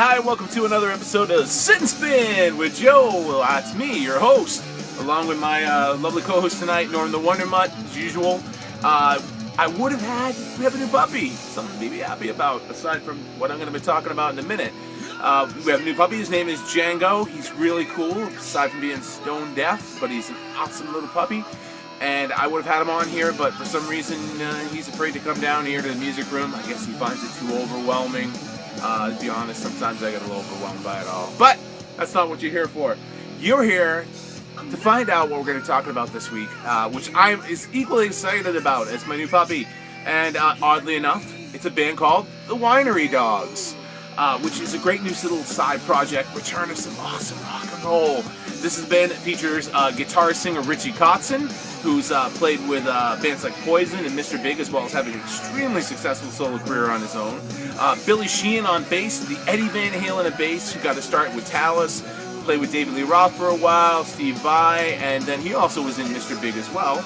hi, welcome to another episode of Sit and Spin with Joe. It's me, your host, along with my lovely co-host tonight, Norm the Wonder Mutt, as usual. I would have we have a new puppy, something to be happy about, aside from what I'm going to be talking about in a minute. We have a new puppy. His name is Django. He's really cool, aside from being stone deaf, but he's an awesome little puppy. And I would have had him on here, but for some reason he's afraid to come down here to the music room. I guess he finds it too overwhelming. To be honest, sometimes I get a little overwhelmed by it all. But that's not what you're here for. You're here to find out what we're going to talk about this week, which I'm equally excited about. It's my new puppy. And oddly enough, it's a band called the Winery Dogs, which is a great new little side project, return of some awesome rock and roll. This is a band that features guitar singer Ritchie Kotzen, who's played with bands like Poison and Mr. Big, as well as having an extremely successful solo career on his own. Billy Sheehan on bass, the Eddie Van Halen at bass, who got to start with Talus, played with David Lee Roth for a while, Steve Vai, and then he also was in Mr. Big as well,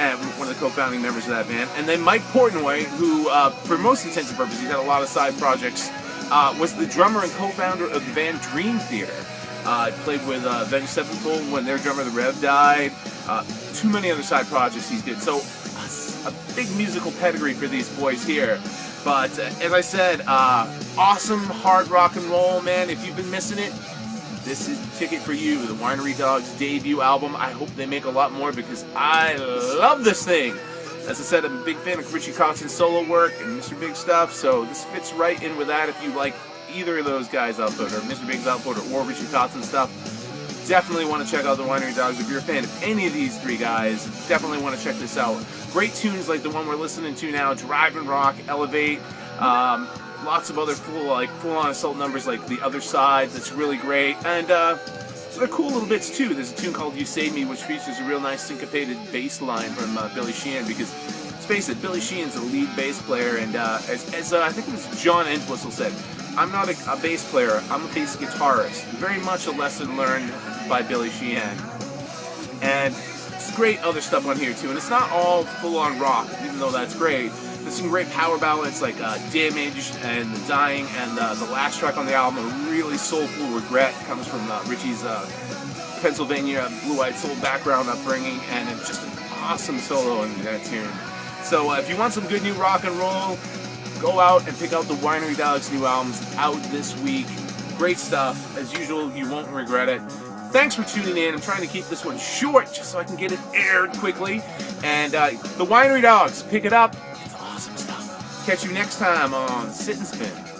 and one of the co-founding members of that band. And then Mike Portnoy, who, for most intents and purposes, he's had a lot of side projects, was the drummer and co-founder of the band Dream Theater. Played with Avenged Sevenfold when their drummer, the Rev, died. Too many other side projects he did. So, a big musical pedigree for these boys here. But, as I said, awesome hard rock and roll, man. If you've been missing it, this is the ticket for you. The Winery Dogs debut album. I hope they make a lot more because I love this thing. As I said, I'm a big fan of Ritchie Kotzen's solo work and Mr. Big stuff, so this fits right in with that if you like either of those guys' output, or Mr. Big's output, or Ritchie Kotzen's stuff. Definitely want to check out the Winery Dogs. If you're a fan of any of these three guys, definitely want to check this out. Great tunes like the one we're listening to now, Drive and Rock, Elevate. Lots of other full-on assault numbers like The Other Side, that's really great. And they're cool little bits too. There's a tune called You Save Me, which features a real nice syncopated bass line from Billy Sheehan, because let's face it, Billy Sheehan's a lead bass player, and as I think it was John Entwistle said, I'm not a bass player, I'm a bass guitarist. Very much a lesson learned by Billy Sheehan. And there's great other stuff on here too, and it's not all full-on rock, even though that's great. There's some great power ballads like Damage and The Dying, and the last track on the album, a really soulful Regret, comes from Ritchie's Pennsylvania blue-eyed soul background upbringing, and it's just an awesome solo in that tune. So if you want some good new rock and roll, go out and pick out the Winery Dogs' new albums out this week. Great stuff. As usual, you won't regret it. Thanks for tuning in. I'm trying to keep this one short just so I can get it aired quickly. And the Winery Dogs, pick it up. It's awesome stuff. Catch you next time on Sit and Spin.